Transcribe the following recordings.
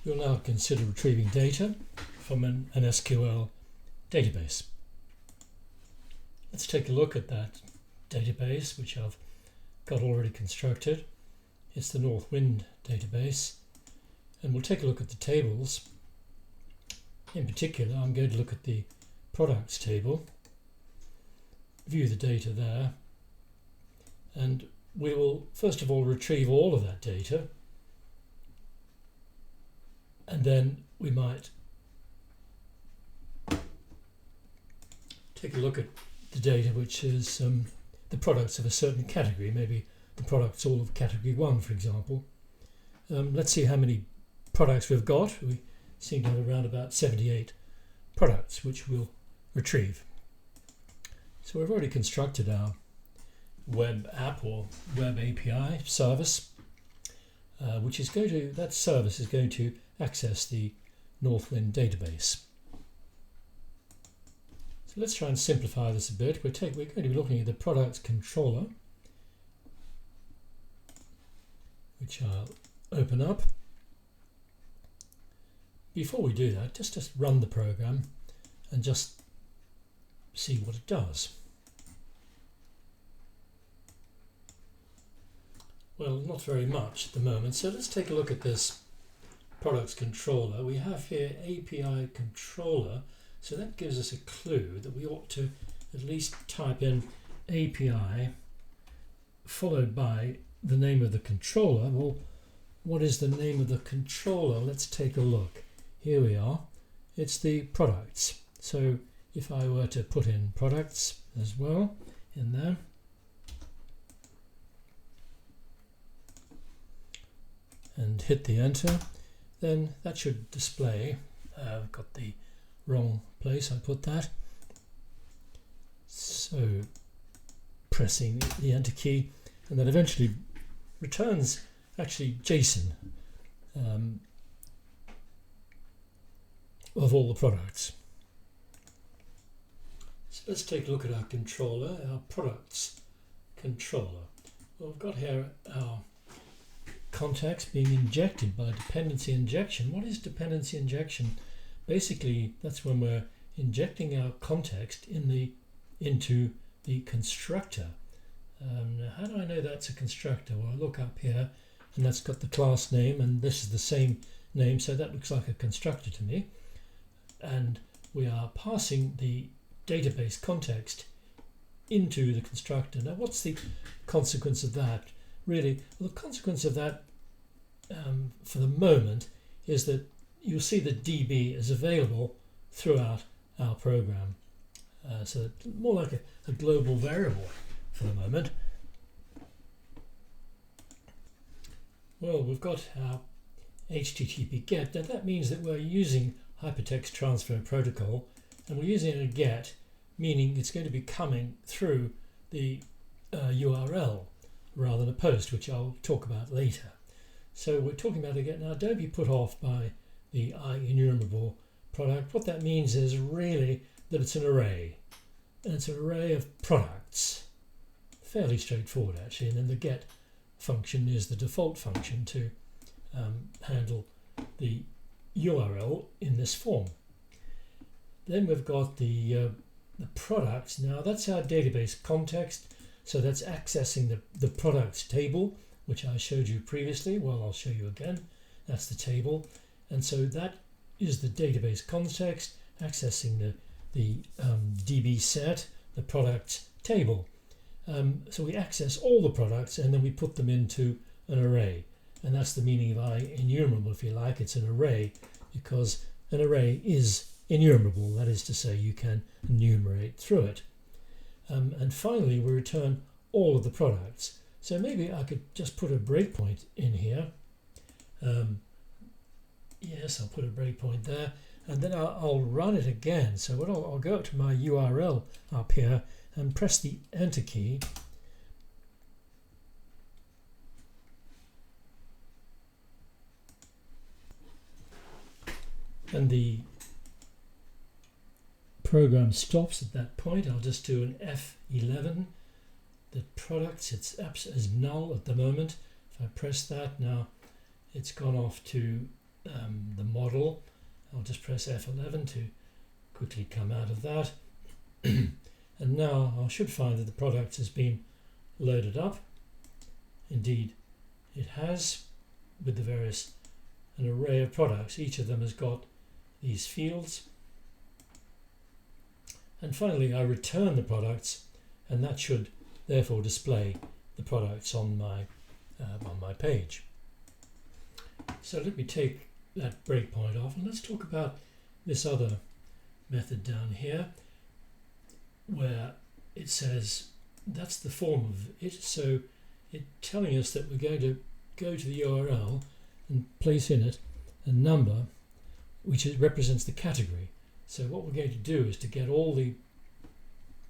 we'll now consider retrieving data from an SQL database. Let's take a look at that database, which I've got already constructed. It's the Northwind database, and we'll take a look at the tables. In particular, I'm going to look at the products table, view the data there, and we will first of all retrieve all of that data, and then we might take a look at the data which is the products of a certain category, maybe the products all of category 1, for example. Let's see how many products we've got. We seem to have around about 78 products which we'll retrieve. So we've already constructed our web app or web API service, which is going to, that service is going to access the Northwind database. So let's try and simplify this a bit. We're going to be looking at the products controller, which I'll open up. Before we do that, just run the program and just see what it does. Well, not very much at the moment, so let's take a look at this products controller. We have here API controller, so that gives us a clue that we ought to at least type in API followed by the name of the controller. Well, what is the name of the controller? Let's take a look. Here we are. It's the products. So if I were to put in products as well in there, and hit the enter, then that should display. I've got the wrong place I put that. So pressing the enter key, and that eventually returns actually JSON of all the products. So let's take a look at our controller, our products controller. Well, we've got here our context being injected by dependency injection. What is dependency injection? Basically, that's when we're injecting our context into the constructor. Now, how do I know that's a constructor? Well, I look up here, and that's got the class name, and this is the same name, so that looks like a constructor to me. And we are passing the database context into the constructor. Now, what's the consequence of that? Really, well, the consequence of that for the moment is that you'll see that DB is available throughout our program. So more like a global variable for the moment. Well, we've got our HTTP GET. Now that means that we're using Hypertext Transfer Protocol, and we're using a GET, meaning it's going to be coming through the URL rather than a post, which I'll talk about later. So we're talking about a GET. Now, don't be put off by the IEnumerable product. What that means is really that it's an array, and it's an array of products. Fairly straightforward, actually. And then the GET function is the default function to handle the URL in this form. Then we've got the products. Now, that's our database context. So that's accessing the products table, which I showed you previously. Well, I'll show you again. That's the table. And so that is the database context accessing the DB set, the products table. So we access all the products and then we put them into an array. And that's the meaning of IEnumerable, if you like. It's an array because an array is enumerable. That is to say, you can enumerate through it. And finally, we return all of the products. So maybe I could just put a breakpoint in here. Yes, I'll put a breakpoint there, and then I'll run it again. So what I'll go up to my URL up here and press the enter key. And the program stops at that point. I'll just do an F11. The products, it's null at the moment. If I press that now, it's gone off to the model. I'll just press F11 to quickly come out of that. And now I should find that the product has been loaded up. Indeed, it has, with the various, an array of products. Each of them has got these fields. And finally, I return the products, and that should therefore display the products on my page. So let me take that breakpoint off, and let's talk about this other method down here, where it says that's the form of it. So it's telling us that we're going to go to the URL and place in it a number which represents the category. So what we're going to do is to get all the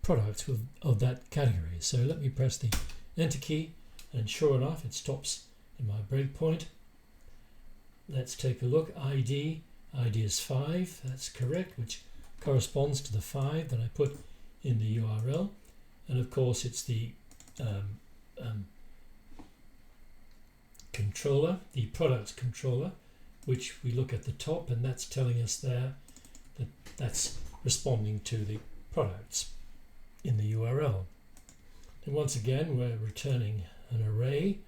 products of that category. So let me press the Enter key, and sure enough it stops in my breakpoint. Let's take a look. ID is 5, that's correct, which corresponds to the 5 that I put in the URL. And of course it's the controller, the products controller, which we look at the top, and that's telling us there that that's responding to the products in the URL. And once again we're returning an array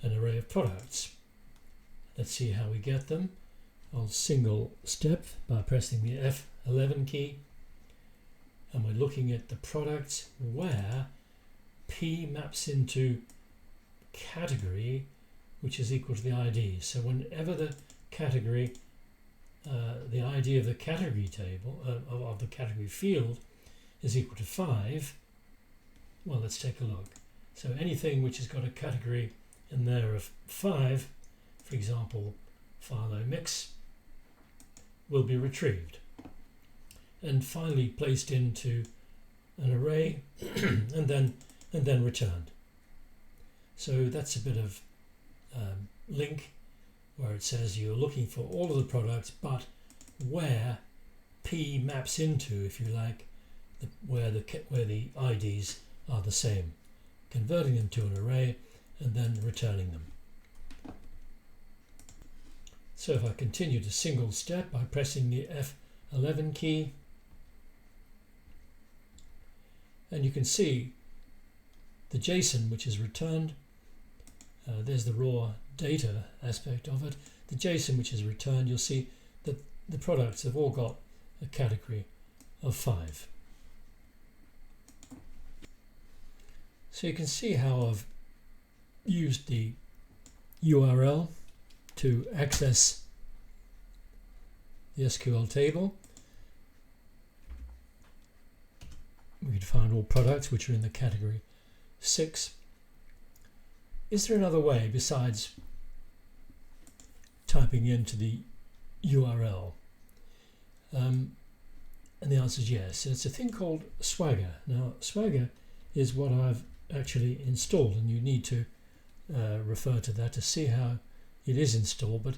of products. Let's see how we get them. I'll single step by pressing the F11 key, and we're looking at the products where P maps into category, which is equal to the ID. So whenever the category, the ID of the category table, of the category field is equal to 5, well, let's take a look. So anything which has got a category in there of 5, for example, Philo Mix, will be retrieved and finally placed into an array and then returned. So that's a bit of link where it says you're looking for all of the products, but where P maps into, if you like, where the IDs are the same, converting them to an array and then returning them. So if I continue to single step by pressing the F11 key, and you can see the JSON which is returned. There's the raw data aspect of it. The JSON which is returned, you'll see that the products have all got a category of 5. So you can see how I've used the URL to access the SQL table. We can find all products which are in the category 6. Is there another way besides typing into the URL? And the answer is yes. It's a thing called Swagger. Now, Swagger is what I've actually installed, and you need to refer to that to see how it is installed. But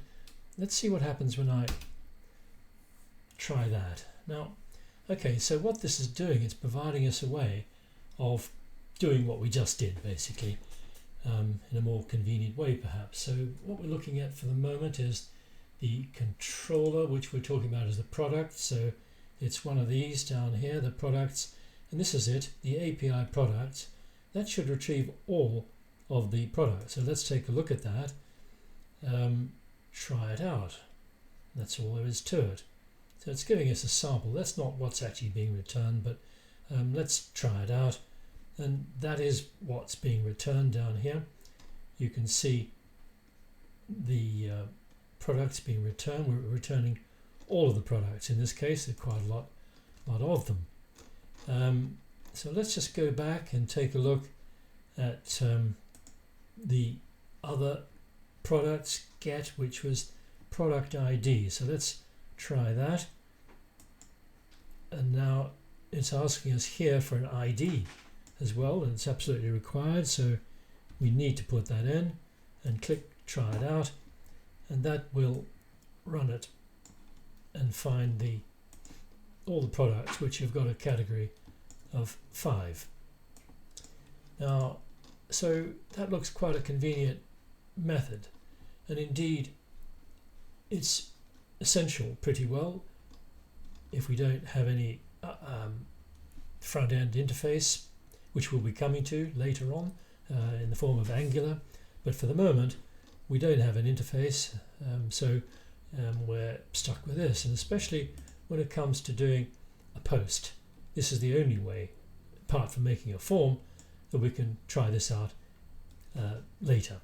let's see what happens when I try that. Now, okay, so what this is doing, it's providing us a way of doing what we just did, basically, in a more convenient way, perhaps. So what we're looking at for the moment is the controller, which we're talking about as the product. So it's one of these down here, the products, and this is it, the API product. That should retrieve all of the products. So let's take a look at that. Try it out. That's all there is to it. So it's giving us a sample. That's not what's actually being returned, but let's try it out. And that is what's being returned down here. You can see the products being returned. We're returning all of the products. In this case, there are quite a lot of them. So let's just go back and take a look at the other products get, which was product ID. So let's try that. And now it's asking us here for an ID as well, and it's absolutely required. So we need to put that in and click try it out, and that will run it and find all the products which have got a category of 5. Now, so that looks quite a convenient method, and indeed it's essential pretty well if we don't have any front-end interface, which we'll be coming to later on in the form of Angular. But for the moment, we don't have an interface, so we're stuck with this. And especially when it comes to doing a post, this is the only way, apart from making a form, that we can try this out later.